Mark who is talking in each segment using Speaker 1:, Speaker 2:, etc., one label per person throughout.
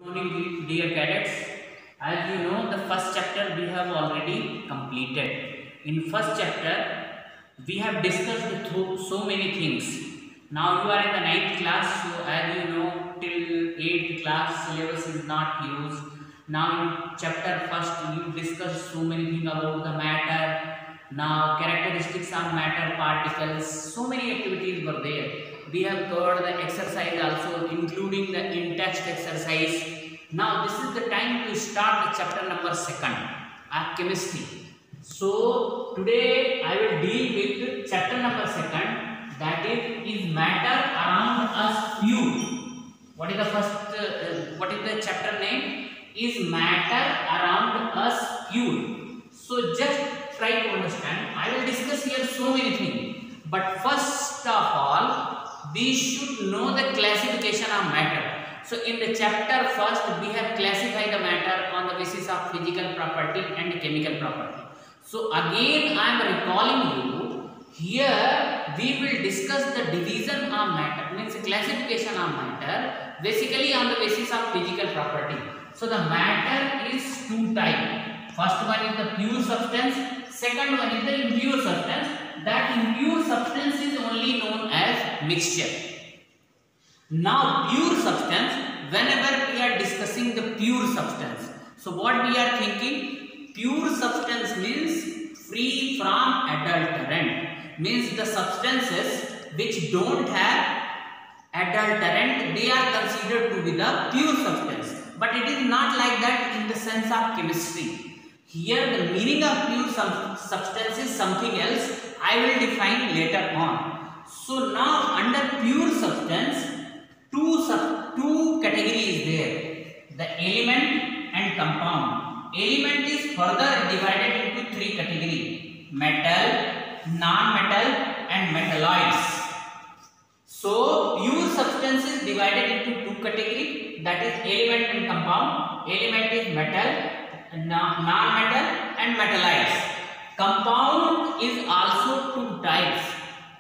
Speaker 1: Good morning, dear cadets. As you know, the first chapter we have already completed. In first chapter, we have discussed so many things. Now you are in the 9th class, so as you know, till 8th class syllabus is not used. Now in chapter first, you discussed so many things about the matter. Now characteristics of matter, particles, so many activities were there. We have covered the exercise also, including the in-text exercise. Now this is the time to start the chapter number 2 of chemistry. So today I will deal with chapter number 2, that is matter around us pure. What is the first? What is the chapter name? Is matter around us pure. So just try to understand. I will discuss here so many things, but first of all, we should know the classification of matter. So in the chapter first, we have classified the matter on the basis of physical property and chemical property. So again I am recalling you, here we will discuss the division of matter, means classification of matter basically on the basis of physical property. So the matter is two types. First one is the pure substance, second one is the impure substance. That impure substance is only known as mixture. Now pure substance, whenever we are discussing the pure substance, so what we are thinking, pure substance means free from adulterant, means the substances which don't have adulterant, they are considered to be the pure substance. But it is not like that in the sense of chemistry. Here the meaning of pure substance is something else. I will define later on. So now under pure substance, two categories there, the element and compound. Element is further divided into three categories: metal, non-metal and metalloids. So pure substance is divided into two categories, that is element and compound. Element is metal, non-metal and metalloids. Compound is also two types.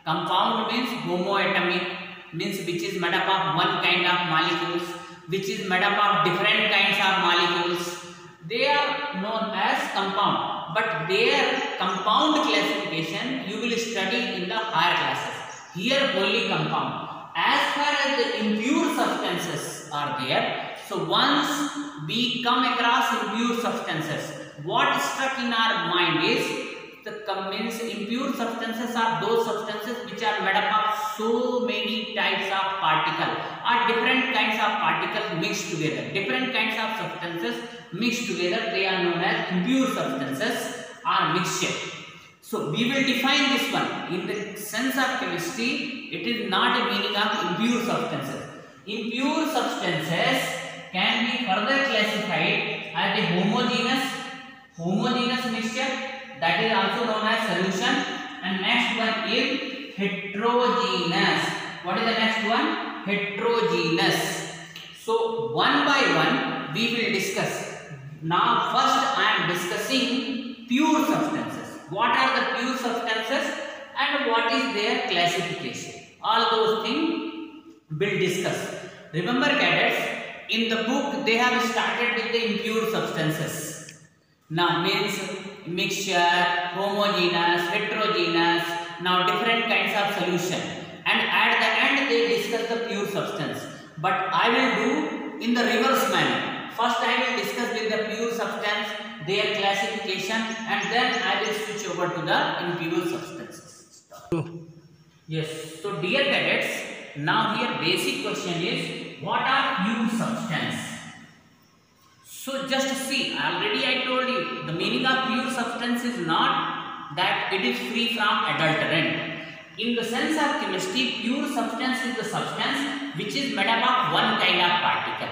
Speaker 1: Compound means homoatomic, means which is made up of one kind of molecules, which is made up of different kinds of molecules. They are known as compound, but their compound classification you will study in the higher classes. Here only compound. As far as the impure substances are there, so once we come across impure substances, what struck in our mind is means impure substances are those substances which are made up of so many types of particles or different kinds of particles mixed together. Different kinds of substances mixed together, they are known as impure substances or mixture. So we will define this one. In the sense of chemistry, it is not a meaning of impure substances. Impure substances can be further classified as a homogeneous mixture, that is also known as solution, and next one is heterogeneous. What is the next one? Heterogeneous. So one by one we will discuss. Now first I am discussing pure substances. What are the pure substances and what is their classification? All those things we'll discuss. Remember cadets, in the book they have started with the impure substances. Now means mixture, homogeneous, heterogeneous, now different kinds of solution, and at the end they discuss the pure substance. But I will do in the reverse manner. First I will discuss with the pure substance, their classification, and then I will switch over to the impure substances. Yes, so dear cadets, now here basic question is, what are pure substance? So just see, already I told you, the meaning of pure substance is not that it is free from adulterant. In the sense of chemistry, pure substance is the substance which is made up of one kind of particle.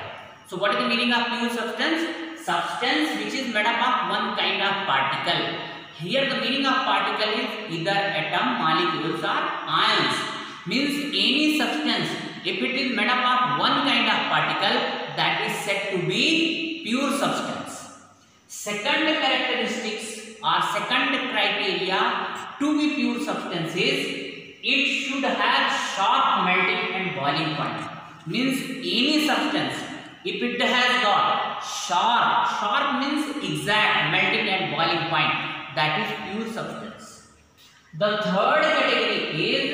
Speaker 1: So what is the meaning of pure substance? Substance which is made up of one kind of particle. Here the meaning of particle is either atom, molecules or ions. Means any substance, if it is made up of one kind of particle, that is said to be pure substance. Second characteristics or second criteria to be pure substance is it should have sharp melting and boiling point. Means any substance If it has got sharp means exact melting and boiling point, that is pure substance. The third category is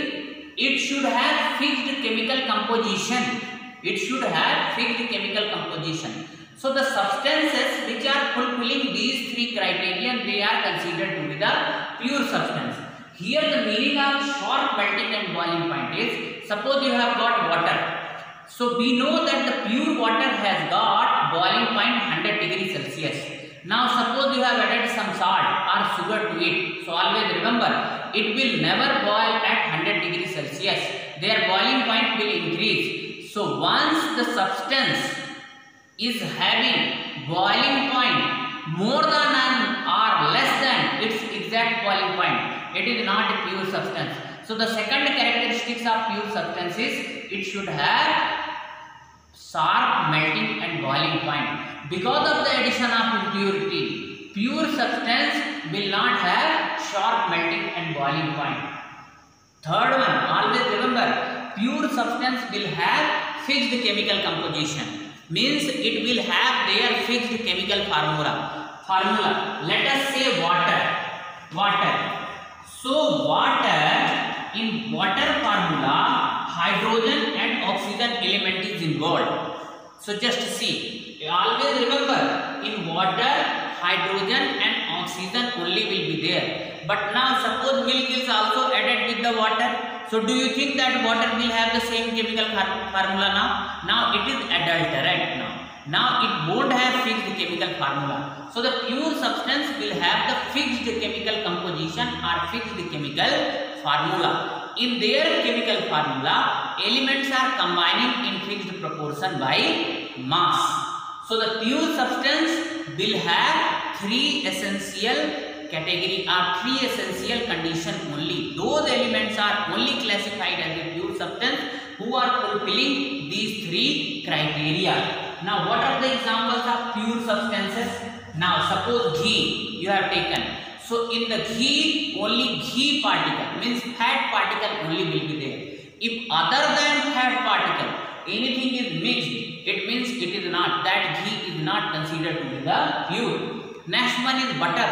Speaker 1: it should have fixed chemical composition. It should have fixed chemical composition. So the substances which are fulfilling these three criteria, they are considered to be the pure substance. Here the meaning of sharp melting and boiling point is, suppose you have got water. So we know that the pure water has got boiling point 100 degrees Celsius. Now suppose you have added some salt or sugar to it. So always remember, it will never boil at 100 degrees Celsius. Their boiling point will increase. So once the substance is having boiling point more than or less than its exact boiling point, it is not a pure substance. So the second characteristics of pure substance is it should have sharp melting and boiling point. Because of the addition of impurity, pure substance will not have sharp melting and boiling point. Third one, always remember, pure substance will have fixed chemical composition. Means it will have their fixed chemical formula. Let us say water. So water, in water formula, hydrogen and oxygen element is involved. So just see, always remember, in water, hydrogen and oxygen only will be there. But now suppose milk is also added with the water. So do you think that water will have the same chemical formula now? Now it is adulterate now. Now it won't have fixed chemical formula. So the pure substance will have the fixed chemical composition or fixed chemical formula. In their chemical formula, elements are combining in fixed proportion by mass. So the pure substance will have three essential category or three essential condition only. Those elements are only classified as a pure substance who are fulfilling these three criteria. Now what are the examples of pure substances? Now suppose ghee you have taken. So in the ghee, only ghee particle means fat particle only will be there. If other than fat particle anything is mixed, it means it is not, that ghee is not considered to be the pure. Next one is butter.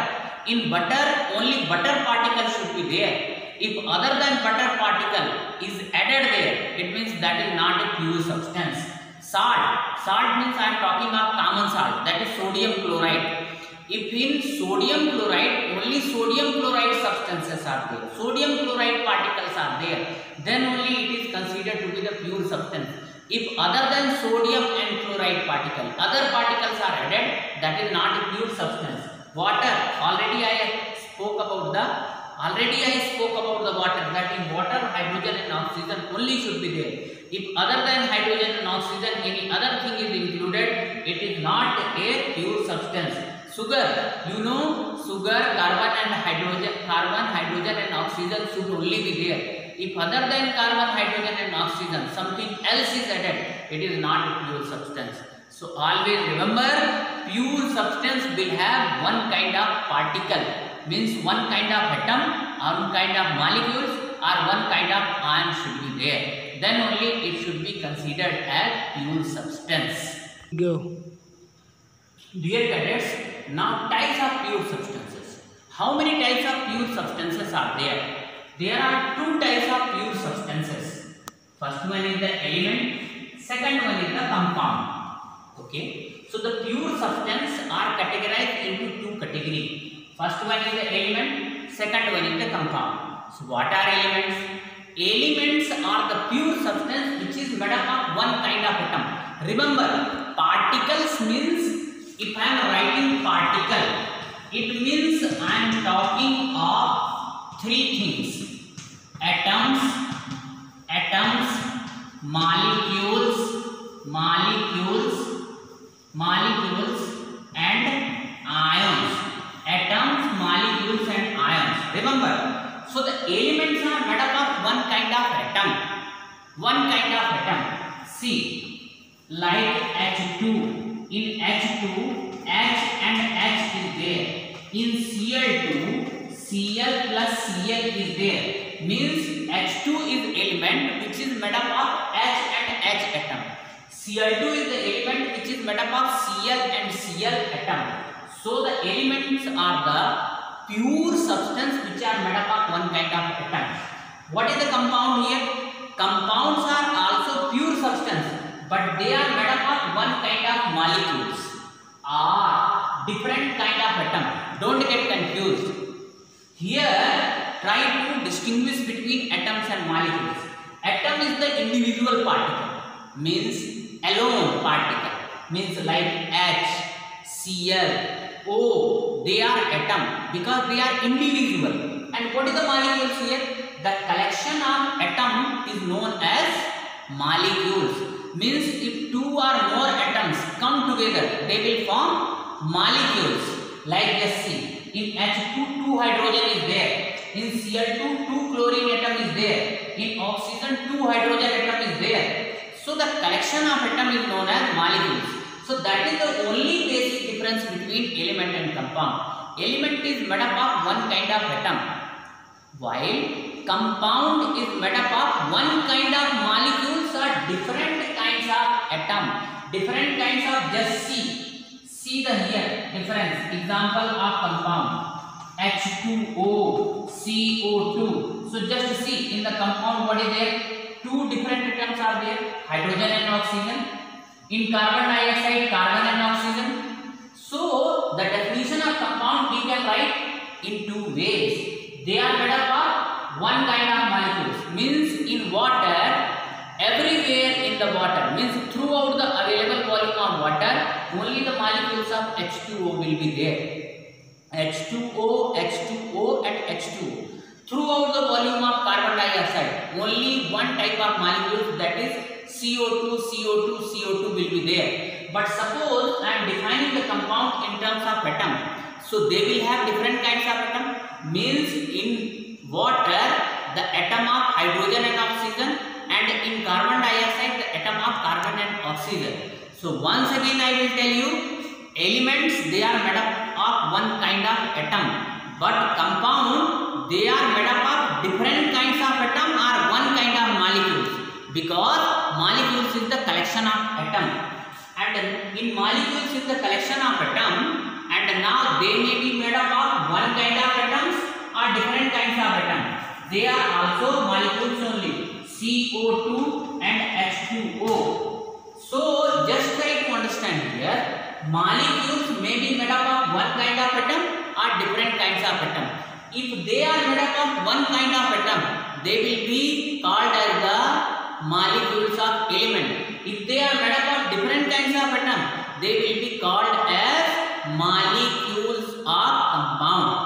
Speaker 1: In butter, only butter particle should be there. If other than butter particle is added there, it means that is not a pure substance. Salt means I am talking of common salt, that is sodium chloride. If in sodium chloride, only sodium chloride substances are there, sodium chloride particles are there, then only it is considered to be the pure substance. If other than sodium and chloride particle, other particles are added, that is not a pure substance. Water, already I spoke about the water, that in water hydrogen and oxygen only should be there. If other than hydrogen and oxygen any other thing is included, it is not a pure substance. Sugar, you know, sugar, carbon, hydrogen and oxygen should only be there. If other than carbon, hydrogen and oxygen something else is added, it is not a pure substance. So always remember, pure substance will have one kind of particle, means one kind of atom or one kind of molecules or one kind of ion should be there. Then only it should be considered as pure substance.
Speaker 2: Go.
Speaker 1: Dear cadets, now types of pure substances. How many types of pure substances are there? There are two types of pure substances. First one is the element, second one is the compound. Okay, so the pure substance are categorized into two categories. First one is the element, second one is the compound. So what are elements? Elements are the pure substance which is made up of one kind of atom. Remember, particles means, if I am writing particle, it means I am talking of three things: atoms, molecules and ions. Atoms, molecules and ions. Remember, so the elements are made up of one kind of atom. See, like H2. In H2, H and H is there. In Cl2, Cl plus Cl is there. Means H2 is element which is made up of H and H atom. Cl2 is the element which is made up of Cl and Cl atom. So the elements are the pure substance which are made up of one kind of atom. What is the compound here? Compounds are also pure substance, but they are made up of one kind of molecules or different kind of atom. Don't get confused. Here try to distinguish between atoms and molecules. Atom is the individual particle, means alone particle, means like H, Cl, O, they are atom because they are individual. And what is the molecules here? The collection of atom is known as molecules. Means if two or more atoms come together, they will form molecules. Like just see, in H2 2 hydrogen is there, in Cl2 2 chlorine atom is there, in oxygen 2 hydrogen atom is there. So the collection of atom is known as molecules. So that is the only basic difference between element and compound. Element is made up of one kind of atom, while compound is made up of one kind of molecules or different kinds of atom, different kinds of, just see the here difference. Example of compound H2O, CO2. So just see in the compound what is there? Two different atoms are there, hydrogen and oxygen. In carbon dioxide, carbon and oxygen. So the definition of compound we can write in two ways. They are made up of one kind of molecules, means in water, everywhere in the water, means throughout the available volume of water, only the molecules of H2O will be there. H2O, H2O and H2O. Throughout the volume of carbon dioxide, only one type of molecules, that is CO2, CO2, CO2 will be there. But suppose I am defining the compound in terms of atom, so they will have different kinds of atom. Means in water, the atom of hydrogen and oxygen, and in carbon dioxide, the atom of carbon and oxygen. So once again I will tell you, elements they are made up of one kind of atom, but compound they are made up of different kinds of atom or one kind of molecules, because molecules is the collection of atom, and in molecules is the collection of atom, and now they may be made up of one kind of atoms or different kinds of atom. They are also molecules only, CO2 and H2O. So just try to understand here, molecules may be made up of one kind of atom or different kinds of atom. If they are made up of one kind of atom, they will be called as the molecules of element. If they are made up of different kinds of atom, they will be called as molecules of compound.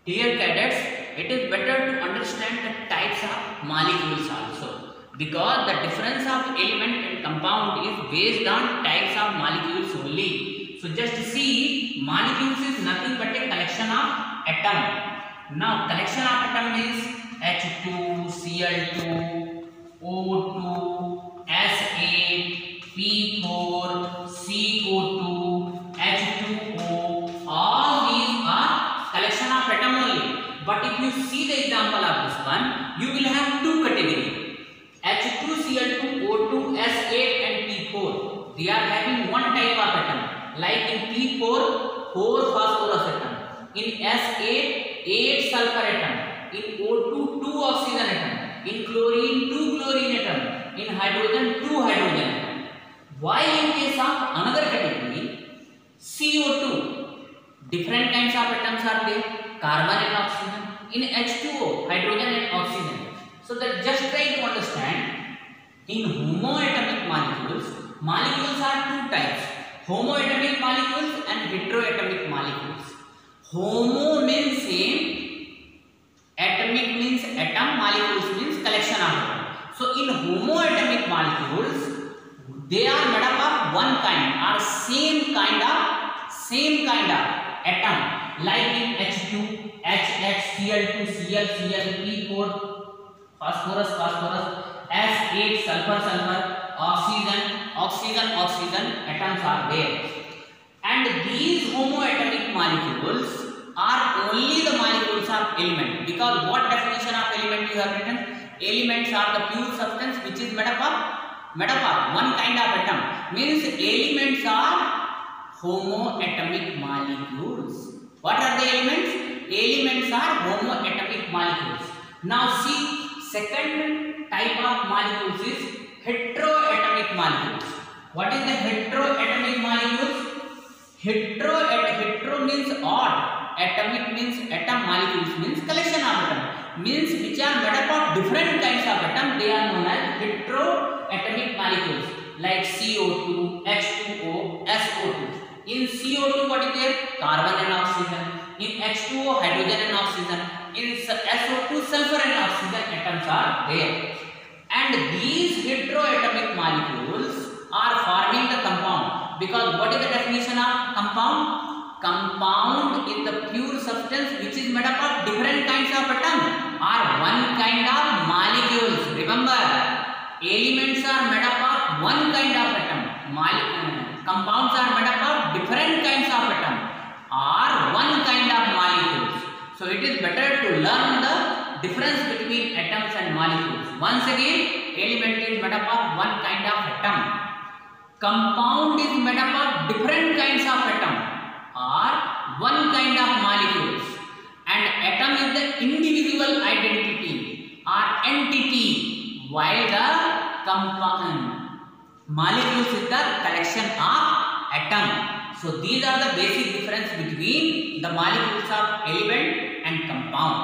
Speaker 1: Dear cadets, it is better to understand the types of molecules also, because the difference of element and compound is based on types of molecules only. So just see, molecules is nothing but a collection of atom. Now collection of atom is H2, Cl2, O2, S8, P4, CO2, H2O. All these are collection of atom only. But if you see the example of this one, you will have two categories: H2, Cl2, O2, S8 and P4. They are having one type of atom. Like in P4, 4 phosphorus atom. In S8, 8 sulfur atom. In O2, 2 oxygen atom. In chlorine, 2 chlorine atom. In hydrogen, 2 hydrogen atom. Why in case of another category, CO2, different kinds of atoms are there, carbon and oxygen. In H2O, hydrogen and oxygen. So that just try to understand, in homoatomic molecules, molecules are two types: homoatomic molecules and heteroatomic molecules. Homo means same, atomic means atom, molecules means collection of atom. So in homoatomic molecules, they are made up of one kind or same kind of atom. Like in H2, HH, Cl2, Cl, Cl, P4, phosphorus, S8, sulfur, oxygen atoms are there. And these homoatomic molecules are only the molecules of element, because what definition of element you have written? Elements are the pure substance which is made up of made up of one kind of atom. Means elements are homoatomic molecules. What are the elements? Elements are homoatomic molecules. Now see, second type of molecules is heteroatomic molecules. What is the heteroatomic molecules? Hetero means odd, atomic means atom, molecules means collection of atom, means which are made up of different kinds of atom. They are known as heteroatomic molecules like CO2, H2O, SO2. In CO2 what is there? Carbon and oxygen. In H2O hydrogen and oxygen. In SO2 sulfur and oxygen atoms are there. And these heteroatomic molecules are forming the compound. Because what is the definition of compound? Compound is the pure substance which is made up of different kinds of atom or one kind of molecules. Remember, elements are made up of one kind of atom. Compounds are made up of different kinds of atom or one kind of molecules. So it is better to learn the difference between atoms and molecules. Once again, element is made up of one kind of atom. Compound is made up of different kinds of atom or one kind of molecules, and atom is the individual identity or entity, while the molecules is the collection of atom. So these are the basic difference between the molecules of element and compound.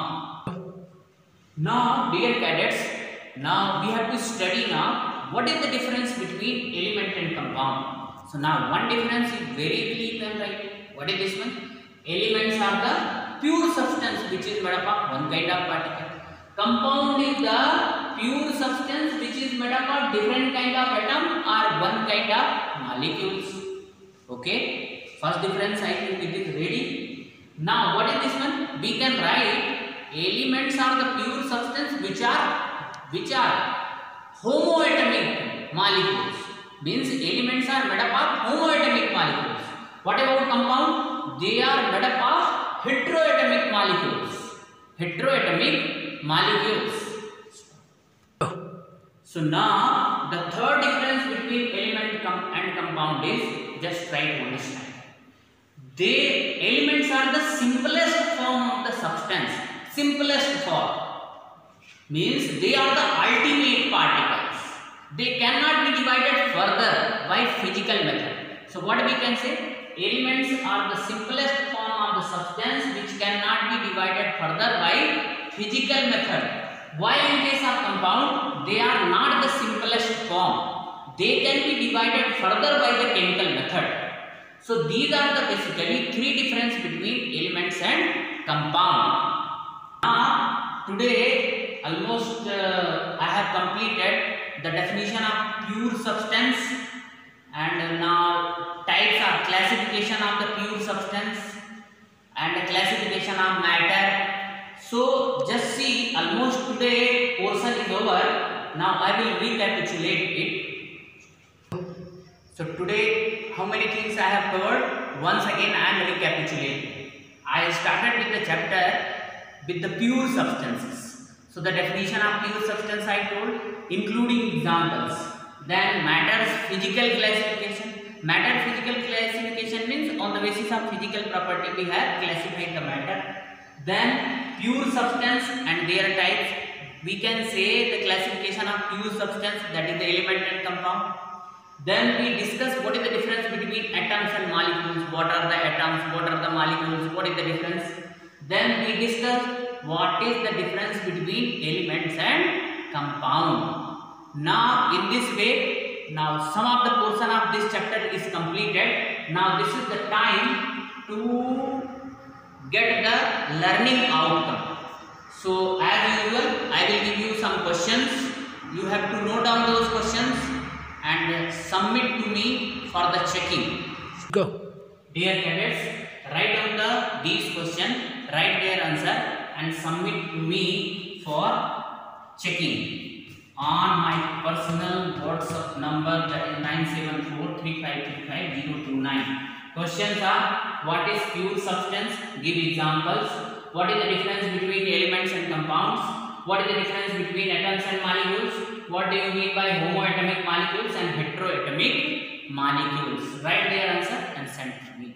Speaker 1: Now dear cadets, now we have to study now what is the difference between element and compound. So now one difference is very clear and right. What is this one? Elements are the pure substance which is made up of one kind of particle. Compound is the pure substance which is made up of different kind of atom or one kind of molecules. Okay. First difference I think it is ready. Now what is this one? We can write elements are the pure substance which are homoatomic molecules. Means elements are made up of homoatomic molecules. What about compound? They are made up of heteroatomic molecules. Heteroatomic molecules. So now the third difference between element and compound is just try to understand. Elements are the simplest form of the substance. Simplest form. Means they are the ultimate particles. They cannot be divided further by physical method. So what we can say? Elements are the simplest form of the substance which cannot be divided further by physical method. While in case of compound, they are not the simplest form. They can be divided further by the chemical method. So these are the basically three difference between elements and compound. Now today almost I have completed the definition of pure substance and now types of classification of the pure substance and the classification of matter. So just see, almost today portion is over. Now I will recapitulate it. So today how many things I have covered? Once again I am recapitulating. I started with the chapter with the pure substances. So the definition of pure substance I told, including examples. Then matter's physical classification. Matter physical classification means on the basis of physical property we have classified the matter. Then pure substance and their types. We can say the classification of pure substance, that is the element and compound. Then we discuss what is the difference between atoms and molecules. What are the atoms? What are the molecules? What is the difference? Then we discuss what is the difference between elements and compound. Now in this way, now some of the portion of this chapter is completed. Now this is the time to get the learning outcome. So as usual, I will give you some questions. You have to note down those questions and submit to me for the checking.
Speaker 2: Go.
Speaker 1: Dear cadets, write down these questions, write their answer and submit to me for checking on my personal WhatsApp number, that is 9743535 Questions are: what is pure substance? Give examples. What is the difference between elements and compounds? what is the difference between atoms and molecules? What do you mean by homoatomic molecules and heteroatomic molecules? Write their answer and send me.